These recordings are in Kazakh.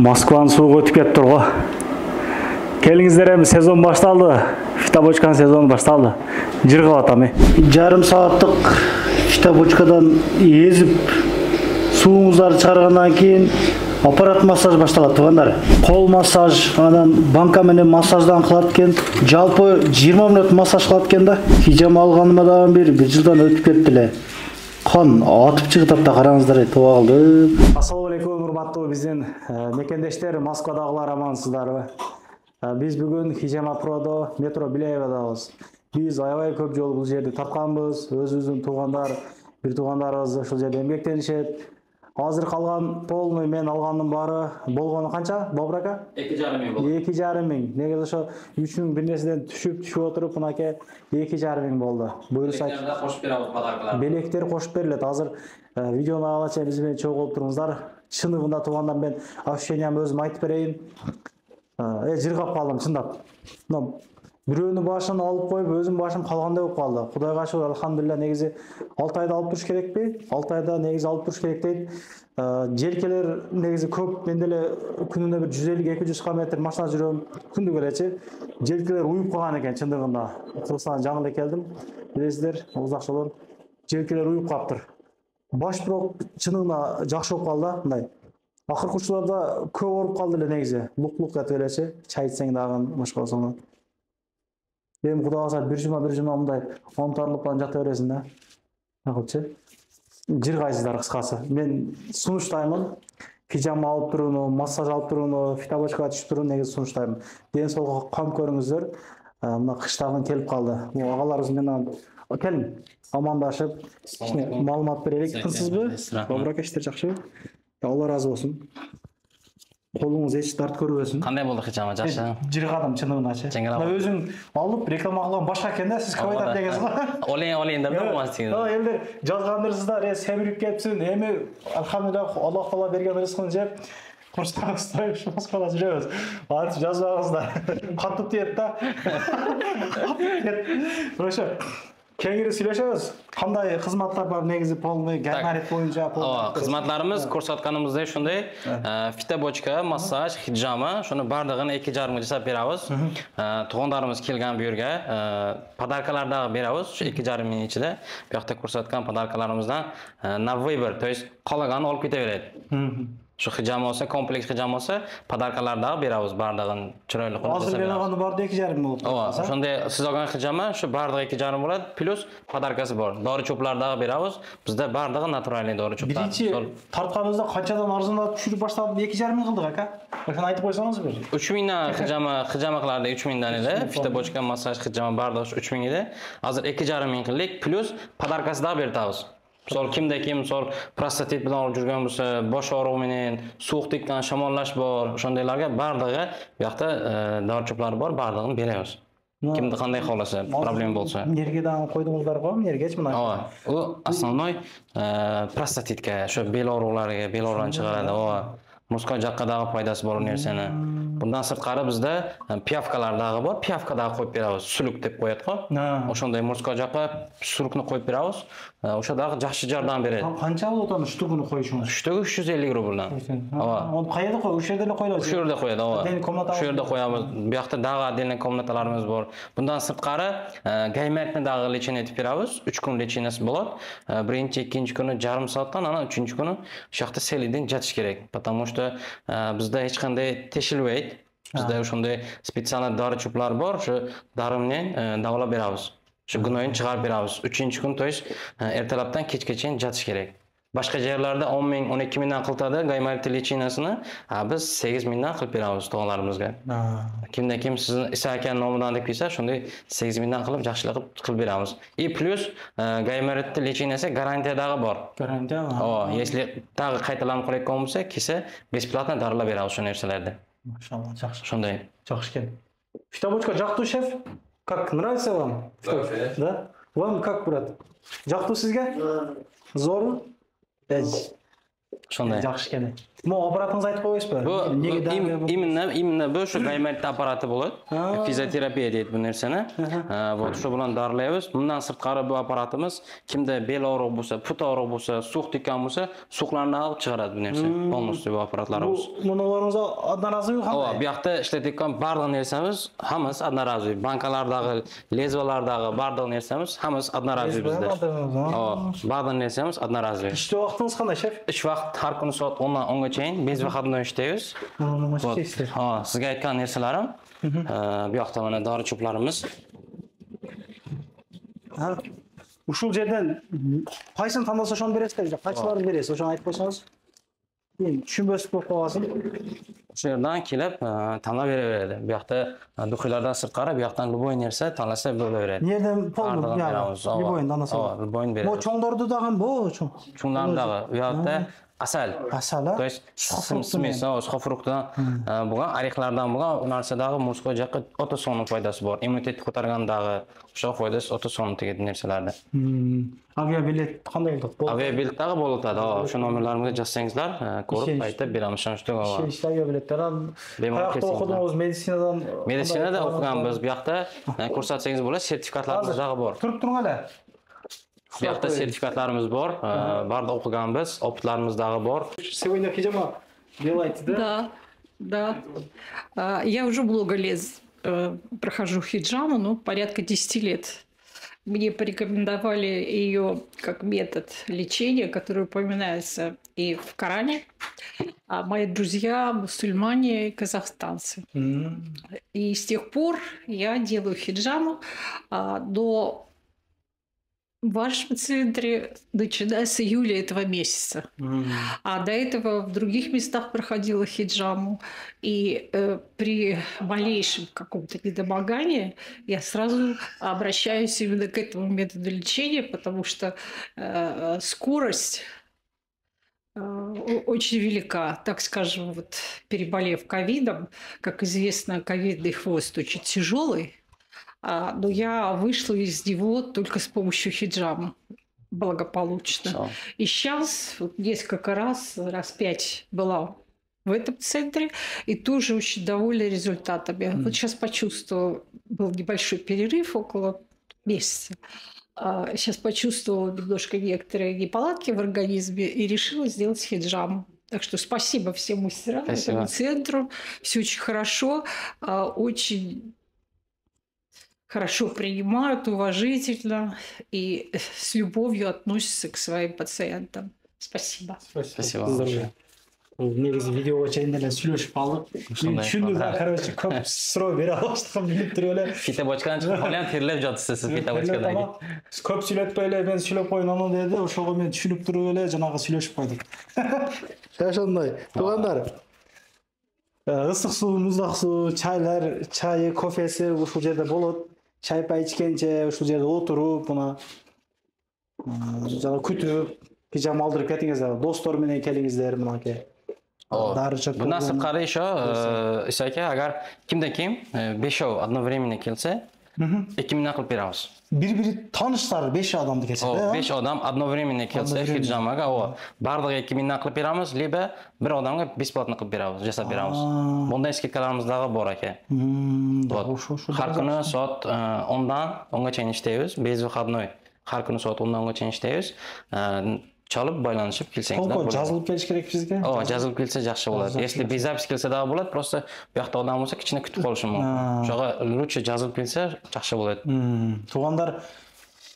Moskvаны суығы өтіп кетіп тұр ғой. Келіңіздер, сезон башталды. Фитобочканың сезоны башталды. Жырғып атам. Жарым сағаттық фитобочкадан езіп суыңыздарды шығарғаннан кейін аппарат массаж башталады туғандар. Қол массаж, анан банка менен массаждан қылат екен. Жалпы 20 минут массаж қылат екен да. Хижам алғаныма дагы бір жылдан өтіп кетті. Қан атып шығып та қараңыздар, туа қалды. Ассалаумалейкум, урматтуу биздин мекендештер, Москвадагылар амансыздарбы? Biz бүгүн Хижама Продо метро Билеевадабыз. Biz аябай көп жолу бул жерди тапканбыз. Өзүбүздүн туугандар, бир туугандарыбыз ушул жерде эмгектенишет. Азыр калган полный мен алгандын баары болгону канча? Бобрака? 2,5 миң болду. 2,5 миң. Негизи ошо 3 миң бир нерседен түшүп отуруп, мынакей 2,5 миң болду. Буюрсак Кошуп беребиз подаркалар. Белектер кошуп берилет. Азыр видеону алача биз менен чогуу болуп туруңуздар. Чыныгында туугандар, мен ощущениямды өзүм айтып берейин. Жыргап калдым чындап. Бирөөнүн башын алып коюп, өзүм башым калгандай болуп калды. Кудайга шүгүр, алхамдулилла. Негизи 6 айда алып туруш керекпи? 6 айда негизи алып туруш керек дейт. Желкелер негизи көп. Мен деле күнүнө бир 150-200 км машина жүрөм. Күндү келечи. Желкелер уюп калган экен чындыгында. Кыргызстандан жаңы эле келдим. Билесиздер, узакчылар. Желкелер уюп калыптыр. Баш бирок чынында жакшы болуп калды, мындай. Акыркы учурларда көп ооруп калды эле негизи. Лук-лук этип элечи. Чай ичсең дагы башка болсоң. Эми Кудай калса бир жума мындай онтарылып жата бересиң да. Акылчы. Жыргайсыздар кыскасы. Мен сунуштаймын. Хижама алып турууну, массаж алып турууну, фитобочкага түшүп турууну негизи сунуштаймын. Ден соолукка кам көрүңүздөр. Мына кыштагын келип калды. Бул агаларыбыз менен келин амандашып, маалымат берелик. Тынсызбы? Добрака, иштер жакшыбы? Алла разы болсун. Колуңуз эч дарт көрбөсүн. Кандай болду Хижама, жакшы? Жыргадым чыныгыначы. Өзүң алып реклама кылган башка экен да, сиз көп айтат дегенсиз го. Олейиндар да болмастыңыз. Элдер жазгандырсыздар, семирип кетсин. Эми алхамдулилlah Аллах таала берген рызкын жеп, курстагы Москвада жүрөбүз. Антип жазбаңыздар. Катып тиет да. Ошо кеңири сүйлөшөбүз. Кандай кызматтар бар негизи полный гаймарит боюнча? Кызматларыбыз көрсөткөнүбүздөй ушундай фитобочка, массаж, хижама, шуну бардыгын 2,5 миң жасап беребиз. Туугандарыбыз келген бу жерге подаркалар дагы беребиз. Ушу 2,5 миң ичинде бuyakta көрсөткөн подаркаларыбыздан на выбор, то есть калаган алып кете берет. Şu hijama olsa, kompleks hijama olsa, padarkalar da berabız bardağın çıraylı qılıp. Hazır ben alğanı barda 2,5 boluptu. Ova, şonda siz algan hijama şu bardaq 2,5 boladi, plus padarkası bor. Dori çöplar da berabız. Bizde bardağı naturalniy dori çöplar. Birinchi tartqanımızda qanchadan arzonlab tushirib boshlab 2,5 ming qildik aka. O'shani aytib qo'ysangiz bir. 3 mingdan hijama qilardi, 3 mingdan edi. Fitobochka, massaj, hijama bardaq 3 ming edi. Hozir 2,5 ming qildik, plus padarkası da beramiz. Sol kimde kim, sol prostatit bilan olib жүргөн bo'lsa, bosh og'rig'i menен, sovuq tekkan shamollash bor, o'shandaylarga bardag'i bu yoqda dori-cho'plari bor, bardag'ini beramiz. Kimda qanday xohlasa, problem bo'lsa. Nergadan qo'ydingizlar-ku, nergach buni? U основной prostatitka, shu bel og'riqlariga, bel og'rig'ini chiqaradi. Muska jaqqadagi foydasi bor narsani. Bundan sirtqari bizda piyavkalardagi bor, piyavkadagi qo'yib beramiz. Suluk deb qo'yadi-ku. O'shanday muska jaqqa sulukni qo'yib beramiz. O'shadagi yaxshi yordam beradi. Qancha bo'ladi uni shtugini qo'yishimiz? Shtugi 350 rubldan. Uni qayerda qo'yadi? O'sha yerda qo'yadi. O'sha yerda qo'yadi, O'sha yerda qo'yamiz. Bu yoqda dag'i отдельный komnatalarimiz bor. Bundan sirtqari gaymertni dag'i lechina etib beramiz. 3 kun lechinasi bo'ladi. Birinchi, ikkinchi kuni yarim soatdan, ana uchinchi kuni shu yoqda selidin jatish kerak. Потому что bizda hech qanday teshilmaydi. Bizda o'shanday spetsial dori-cho'plar bor, shu dori bilan davolab beramiz. Shu gunoyini chiqarib beramiz. 3-kun, to есть ertalabdan kechgacha jatish kerak. Boshqa joylarda 10 ming, 12 mingdan qiladi gaymarit lechinasini, biz 8 mingdan qilib beramiz tug'anlarimizga. Kimda kim sizni Isa aka nomidan deb kelsa, shunday 8 mingdan qilib yaxshilik qilib beramiz. Plus gaymarit lechinasi garantiyadagi bor. Garantiya? Если tag'i qaytalanib qolayotgan bo'lsa, kelsa бесплатно darilab beramiz shu narsalarni. Mashallah, yaxshi. Shunday. Yaxshi ekan. Фитобочка жактуу шеф? Как нравится вам? Да? Вам как, брат? Жактуу sizga? Zo'rmi? Shunday. Yaxshi ekan. Могу аппаратыңызды айтып коесузбу? Bu именно bu şu gaymetli aparatı болады. Fizioterapiya deydi bu nerseni. Вот şu bilan darilaymiz. Bundan sırtqari bu aparatımız kimde bel og'rig'i bo'lsa, put og'rig'i bo'lsa, suq tekkan bo'lsa, suqlarni olib chiqaradi bu narsa. Полностью bu aparatlarimiz. Munolarыңыз одноразовый Ova, кандай? bu yoqda ishlatayotgan barliq narsamiz hammasi одноразовый. Bankalardagi, lezvalardagi barliq narsamiz hammasi одноразовый bizda. Ova, barliq narsamiz одноразовый. Иштөө убактыңыз кандай, шеф? Ish vaqt har kuni soat 10dan 10ga chayin bez vaxtida ishlaymiz. Ha, sizga aytgan narsalarim. Bu yoqda mana dori cho'plarimiz. Ушул жерден кайсын тандаса ошону бересиздер же кайсыларын бересиз? Ошону айтып койсоңуз. Мен түшүнбөстүк болуп калгансың. Shu yerdan kelib tanlab beraveradi. Bu yoqda duxiylardan sirtqari, bu yoqdan любой narsa tanlasa bo'laveradi. Нерден полный любойн тандаса. Любойн Мо beradi. чоңдорду дагы бо чоң. Chunglardaги bu yoqda asal. Asal, а? То есть смесь, suxofruktdan bo'lgan, orexlardan bo'lgan, u narsadagi muzqo jaqqa o'ta sonni foydasi bor. Immunitetni ko'targandagi o'sha foydasi o'ta sonni tegadi narsalarda. Aviabilet кандай болот? Aviabiletdagi bo'ladi. O'sha nomerlarimizga yozsangizlar, ko'rib aytib beramiz. Shunday Işte aviabiletler al. Bemalol Kayakta kesin. okudunuz medisinadan? Medisinada o'qiganmiz. Bu yoqda ko'rsatsangiz bo'ladi, sertifikatlarimiz dag'i bor. Turib turing hele. Bu yoqda sertifikatlarimiz bor, barda o'qiganmiz, opitlarimiz dag'i bor. Сегодня хижама делаете, да? Да, да. Я уже много лет прохожу хиджаму, ну, порядка 10 лет. Мне порекомендовали ее как метод лечения, который упоминается и в Коране. А мои друзья мусульмане и казахстанцы. И с тех пор я делаю хиджаму до в вашем центре, начиная с июля этого месяца. А до этого в других местах проходила хиджаму. И при малейшем каком-то недомогании я сразу обращаюсь именно к этому методу лечения, потому что скорость очень велика. Так скажем, вот переболев ковидом, как известно, ковидный хвост очень тяжелый. Но я вышла из него только с помощью хиджама благополучно. И сейчас вот несколько раз 5 была в этом центре и тоже очень довольна результатами. Вот сейчас почувствовала, был небольшой перерыв около месяца. Сейчас почувствовала немножко некоторые неполадки в организме и решила сделать хиджаму. Так что спасибо всем мастерам, этому центру. Все очень хорошо, очень хорошо принимают, уважительно и с любовью относятся к своим пациентам. Спасибо. Спасибо. Негізі видеоға чейін эле сүйлөшүп калдык. Мен түшүндүм да, короче, көп суроо бере албаштыгын билип туруп эле. Питабочкадан чыгып калган терлеп жатсыз сиз питабочкадан. Көп сүйлөтпөй эле, мен сүйлөп коеюн аны деди. Ошого мен түшүнүп туруп эле жанагы сүйлөшүп койдук. Ошондой. Туугандар. Ысык суу, муздак суу, чайлар, чайы, кофеси ушул жерде болот. Чай пай ичкенче ушул жерде отуруп, мына жана күтүп, хижам алдырып кетиңиздер. Достор менен келиңиздер мынакей. Bundan sırtqari aka, agar kimden kim 5 одновременно kelsa, 2000 qilib beramiz. Bir-biri tanışlar 5 adamdı kelsa. 5 odam одновременно kelsa hijamaga, bardig'iga 2000 qilib beramiz, leba bir odamga бесплатно qilib beramiz, jasab beramiz. Bunday skidkalarimiz dag'i bor aka. Har kuni soat 10dan 10ga chayin ishlaymiz, bez выходной. Har kuni soat 10dan 10ga chayin ishlaymiz. Çalıp baylanışıp kelsеңizdер. Толку жазылып келиш керек бизге. Жазылып келсе жакшы болот. Если без запись келсе дагы болот, просто bu yoqda odam bo'lsa, kichkina kutib qolishi mumkin. Ошого лучше жазылып келсе жакшы болот. Туугандар,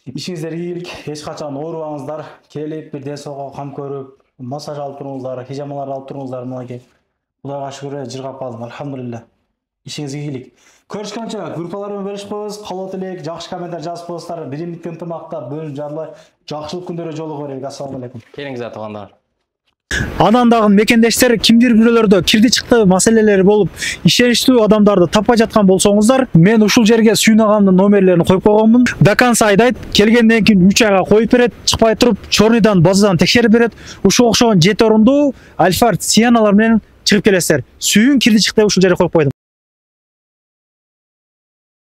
ишиңиздер ийгилик, эч качан оорубаңыздар, келип бир ден соолукка кам көрүп, массаж алып туруңуздар, хижамалар алып туруңуздар мынакей. Кудайга шүгүр жыргап калдым, алхамдулилля. Ишиңиз ийгилик. Көрүшкөнчө группалар менен бөлүшпөбүз, калып элек, жакшы комментар жазып коесуздар, биримдикте ынтымакта бөлүнүп жарлай, жакшылык күндөрү жолуга берели. Ассаламу алейкум. Келиңиздер туугандар. Анан дагы мекендештер кимдир бирөөлөрдө кирди чыкты маселелери болуп, ишеничтүү адамдарды таппай жаткан болсоңуздар, мен ушул жерге сүйүнагамдын номерлерин коюп койгонмун. До конца айдайт, келгенден кийин 3 айга коюп берет, чыкпай туруп, чорныйдан базадан текшерип берет. Ушул окшогон 7 орундуу альфа цианалар менен чыгып келесиздер. Сүйүн кирди чыкты ушул жерге коюп койдум.